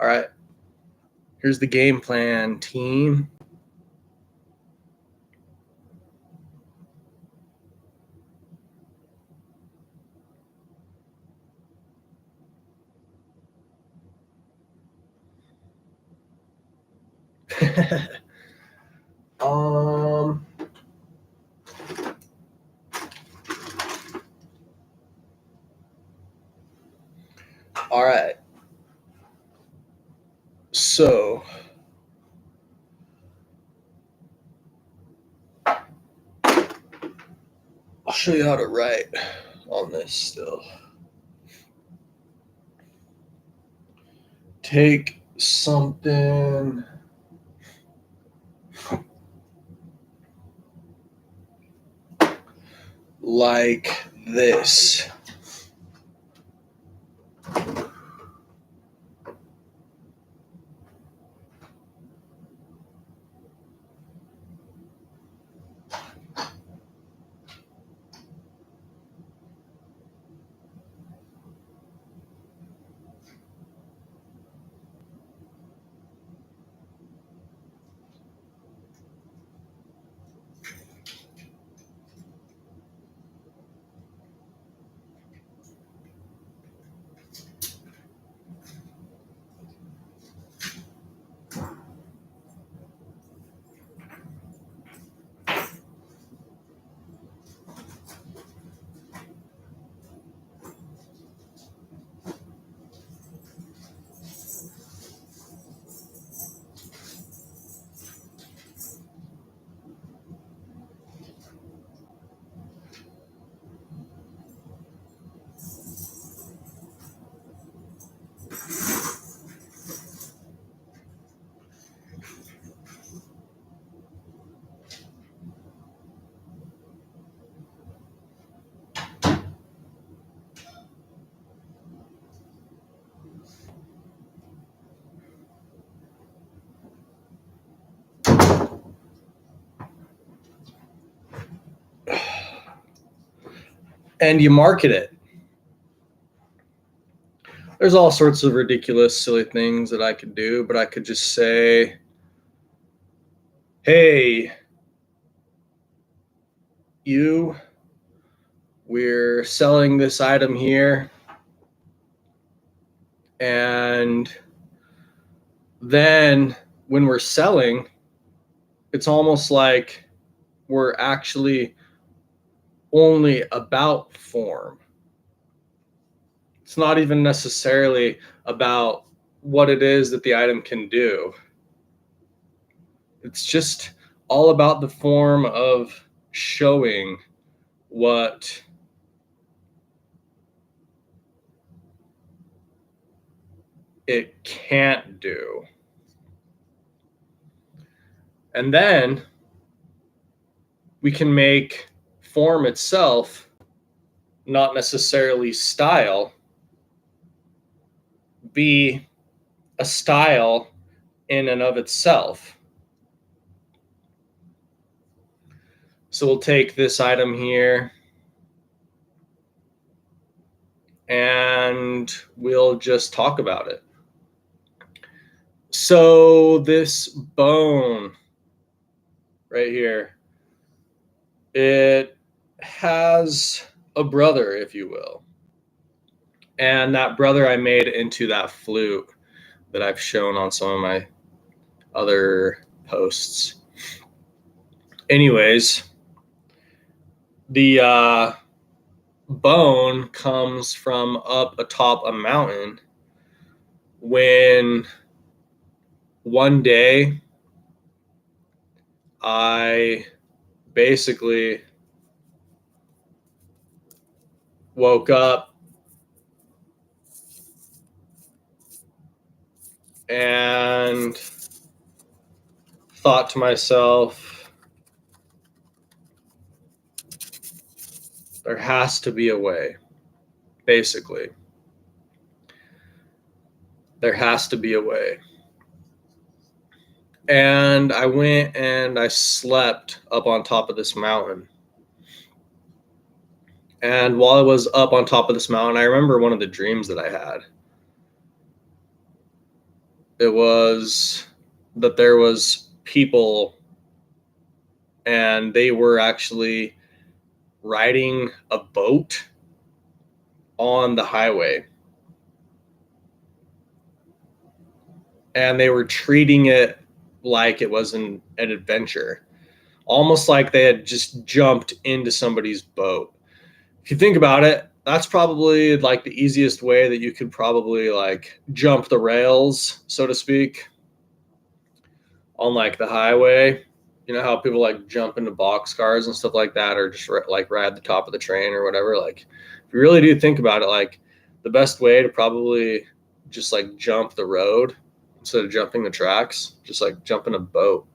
All right. Here's the game plan, team. All right. So I'll show you how to write on this still. Take something like this. And you market it. There's all sorts of ridiculous, silly things that I could do, but I could just say, hey, we're selling this item here. And then when we're selling, it's almost like we're actually only about form. It's not even necessarily about what it is that the item can do. It's just all about the form of showing what it can't do. And then we can make form itself, not necessarily style, be a style in and of itself. So we'll take this item here and we'll just talk about it. So this bone right here, it has a brother, if you will. And that brother I made into that flute that I've shown on some of my other posts. Anyways, the bone comes from up atop a mountain when one day I basically woke up and thought to myself, there has to be a way. Basically, there has to be a way. And I went and I slept up on top of this mountain. And while I was up on top of this mountain, I remember one of the dreams that I had. It was that there was people and they were actually riding a boat on the highway. And they were treating it like it was an adventure, almost like they had just jumped into somebody's boat. If you think about it, that's probably like the easiest way that you could probably like jump the rails, so to speak, on like the highway. You know how people like jump into boxcars and stuff like that, or just like ride the top of the train or whatever. Like, if you really do think about it, like the best way to probably just like jump the road instead of jumping the tracks, just like jump in a boat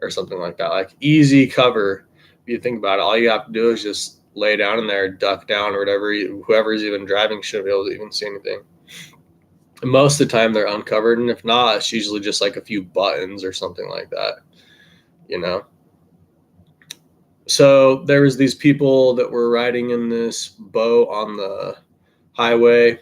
or something like that. Like easy cover. If you think about it, all you have to do is just lay down in there, duck down, or whatever. Whoever's even driving shouldn't be able to even see anything. And most of the time they're uncovered, and if not, it's usually just like a few buttons or something like that, you know. So there was these people that were riding in this boat on the highway,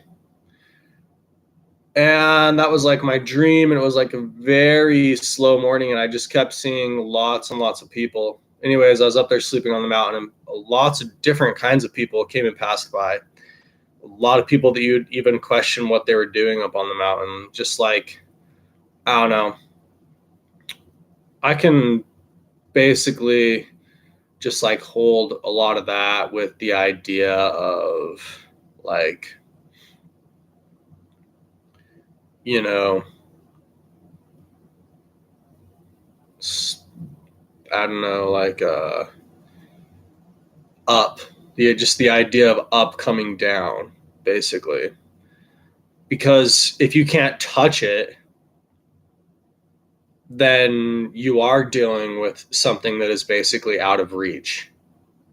and that was like my dream, and it was like a very slow morning, and I just kept seeing lots and lots of people. Anyways, I was up there sleeping on the mountain, and lots of different kinds of people came and passed by. A lot of people that you'd even question what they were doing up on the mountain. Just like, I don't know, I can basically just like hold a lot of that with the idea of like, you know, I don't know, like up, just the idea of up coming down, basically. Because if you can't touch it, then you are dealing with something that is basically out of reach.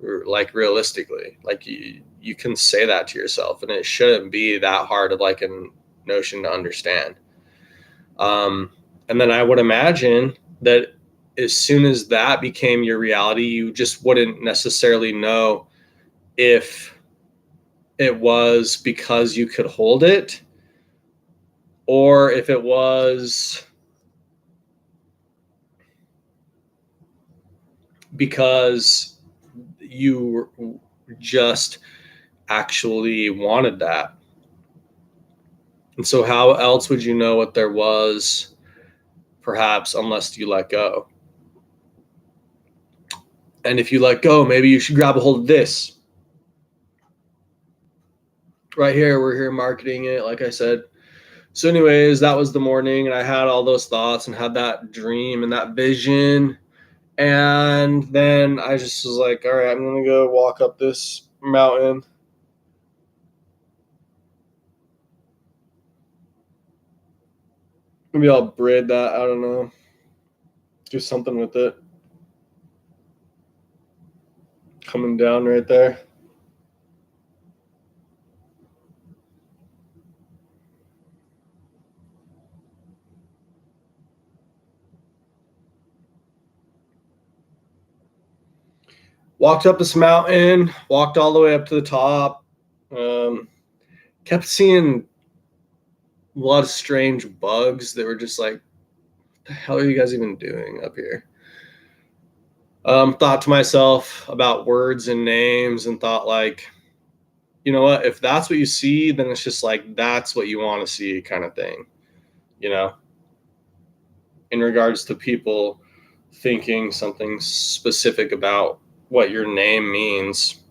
Like realistically, like you can say that to yourself, and it shouldn't be that hard of like a notion to understand. And then I would imagine that as soon as that became your reality, you just wouldn't necessarily know if it was because you could hold it or if it was because you just actually wanted that. And so, how else would you know what there was, perhaps, unless you let go? And if you let go, maybe you should grab a hold of this. Right here, we're here marketing it, like I said. So, anyways, that was the morning, and I had all those thoughts and had that dream and that vision. And then I just was like, all right, I'm going to go walk up this mountain. Maybe I'll braid that. I don't know. Do something with it. Coming down right there. Walked up this mountain, walked all the way up to the top. Kept seeing a lot of strange bugs that were just like, what the hell are you guys even doing up here? Thought to myself about words and names and thought like, you know what, if that's what you see, then it's just like, that's what you want to see kind of thing, you know, in regards to people thinking something specific about what your name means.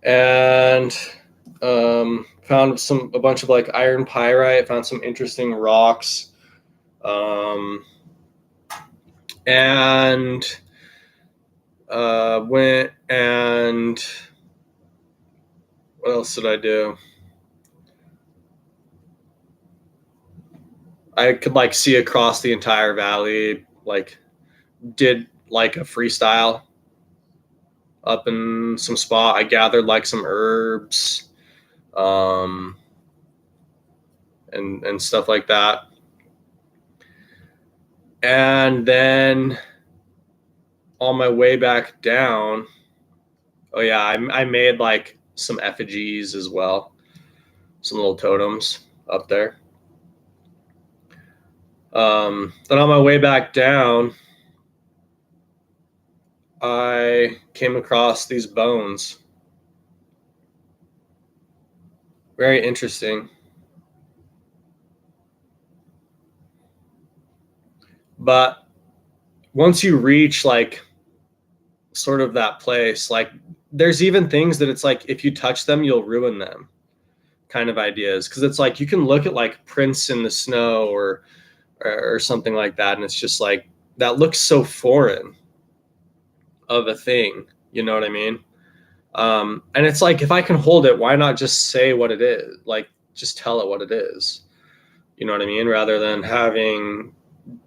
And found a bunch of like iron pyrite, found some interesting rocks. And went and what else did I do? I could like see across the entire valley, like did like a freestyle up in some spot. I gathered like some herbs, um, and stuff like that. And then on my way back down, oh yeah, I made like some effigies as well, some little totems up there. Then on my way back down, I came across these bones. Very interesting. But once you reach like sort of that place, like there's even things that it's like if you touch them, you'll ruin them kind of ideas. Cause it's like you can look at like prints in the snow or something like that, and it's just like that looks so foreign of a thing. You know what I mean? And it's like if I can hold it, why not just say what it is? Like just tell it what it is. You know what I mean? Rather than having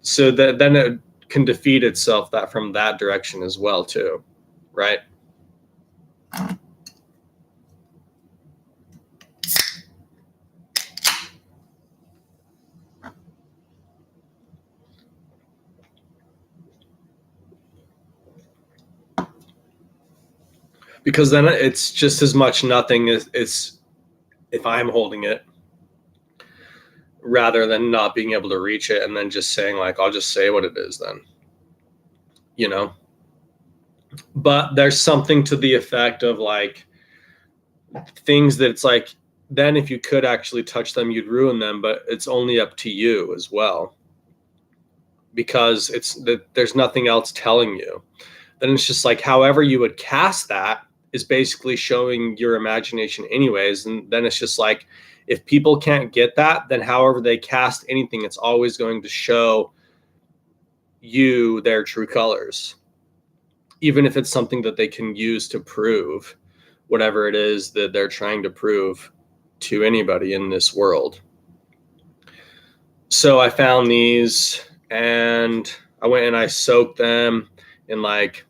so that then it can defeat itself that from that direction as well too, right? Because then it's just as much nothing as it's if I'm holding it rather than not being able to reach it and then just saying like I'll just say what it is then, you know. But there's something to the effect of like things that it's like then if you could actually touch them you'd ruin them, but it's only up to you as well because it's that there's nothing else telling you. Then it's just like however you would cast that is basically showing your imagination anyways, and then it's just like if people can't get that, then however they cast anything, it's always going to show you their true colors, even if it's something that they can use to prove whatever it is that they're trying to prove to anybody in this world. So I found these and I went and I soaked them in like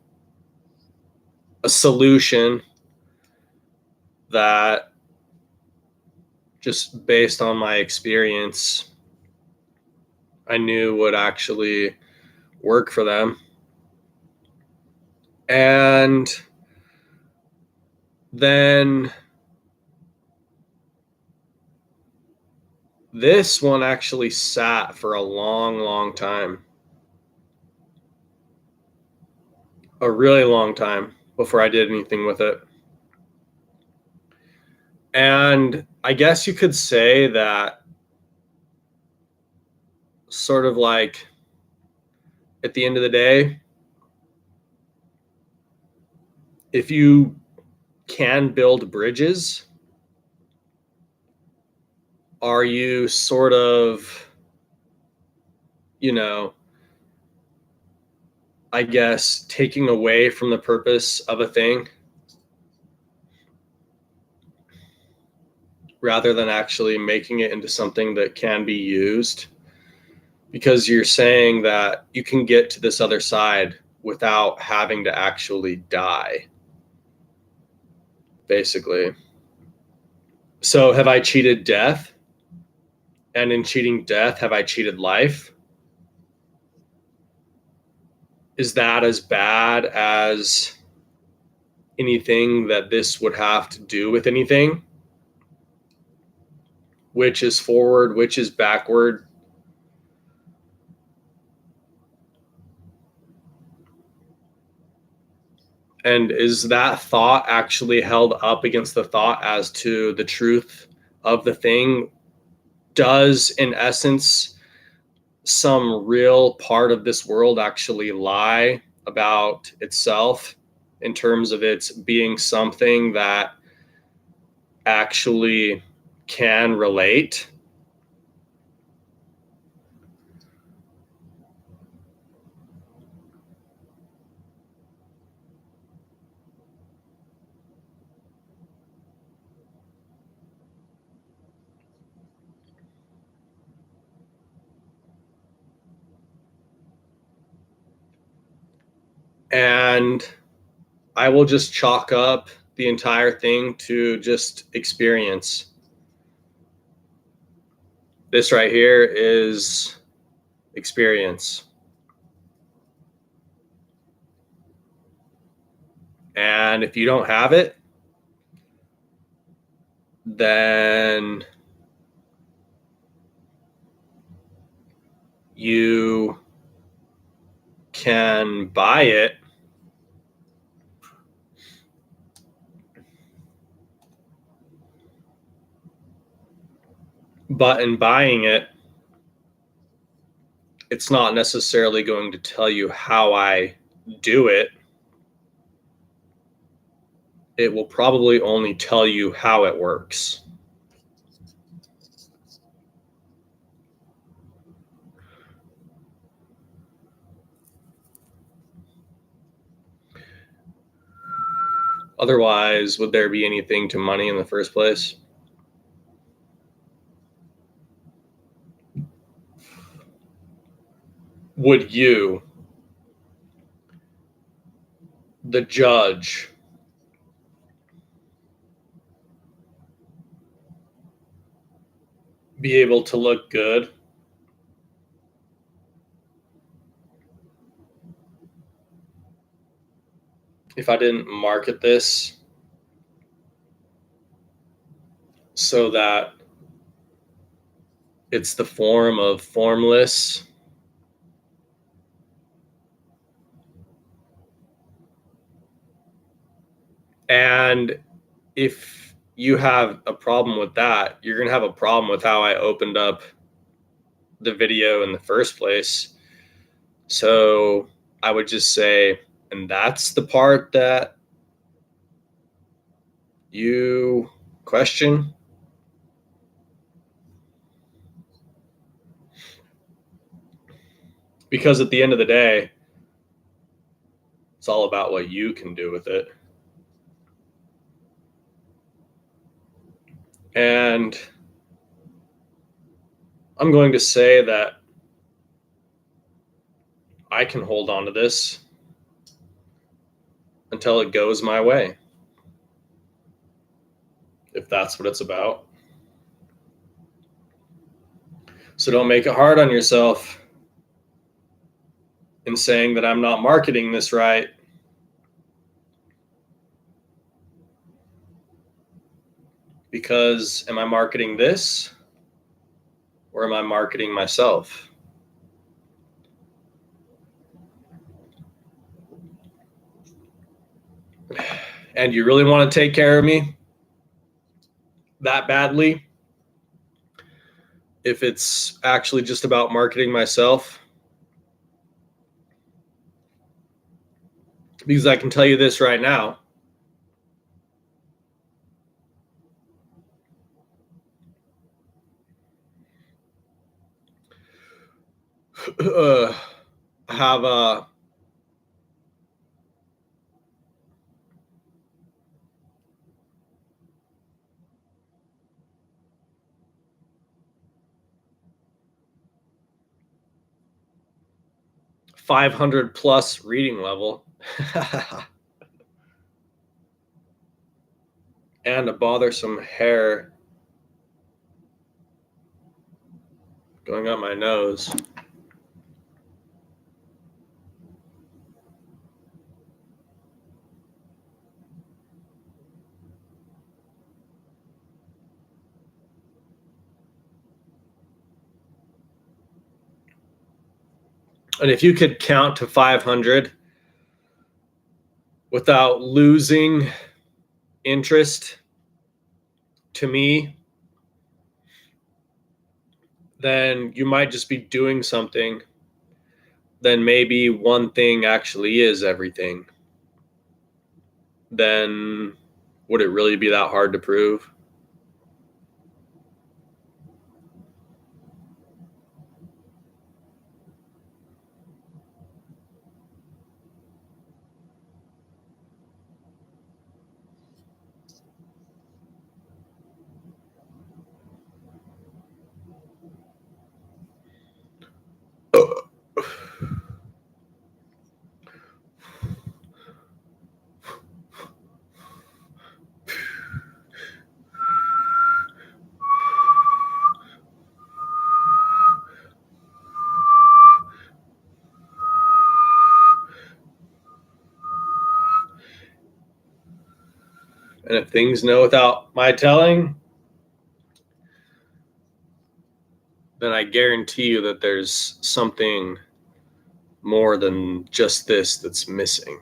a solution that just based on my experience I knew would actually work for them. And then this one actually sat for a long, long time. A really long time before I did anything with it. And I guess you could say that sort of like at the end of the day, if you can build bridges, are you sort of, you know, I guess taking away from the purpose of a thing rather than actually making it into something that can be used? Because you're saying that you can get to this other side without having to actually die, basically. So have I cheated death? And in cheating death, have I cheated life? Is that as bad as anything that this would have to do with anything? Which is forward, which is backward? And is that thought actually held up against the thought as to the truth of the thing? Does, in essence, some real part of this world actually lie about itself in terms of its being something that actually can relate? And I will just chalk up the entire thing to just experience. This right here is experience. And if you don't have it, then you can buy it, but in buying it, it's not necessarily going to tell you how I do it. It will probably only tell you how it works. Otherwise, would there be anything to money in the first place? Would you, the judge, be able to look good if I didn't market this so that it's the form of formless? And if you have a problem with that, you're going to have a problem with how I opened up the video in the first place. So I would just say, and that's the part that you question. Because at the end of the day, it's all about what you can do with it. And I'm going to say that I can hold on to this until it goes my way, if that's what it's about. So don't make it hard on yourself in saying that I'm not marketing this right. Because am I marketing this or am I marketing myself? And you really want to take care of me that badly? If it's actually just about marketing myself? Because I can tell you this right now. I have a 500 plus reading level and a bothersome hair going up my nose. And if you could count to 500 without losing interest to me, then you might just be doing something. Then maybe one thing actually is everything. Then would it really be that hard to prove? And if things know without my telling, then I guarantee you that there's something more than just this that's missing.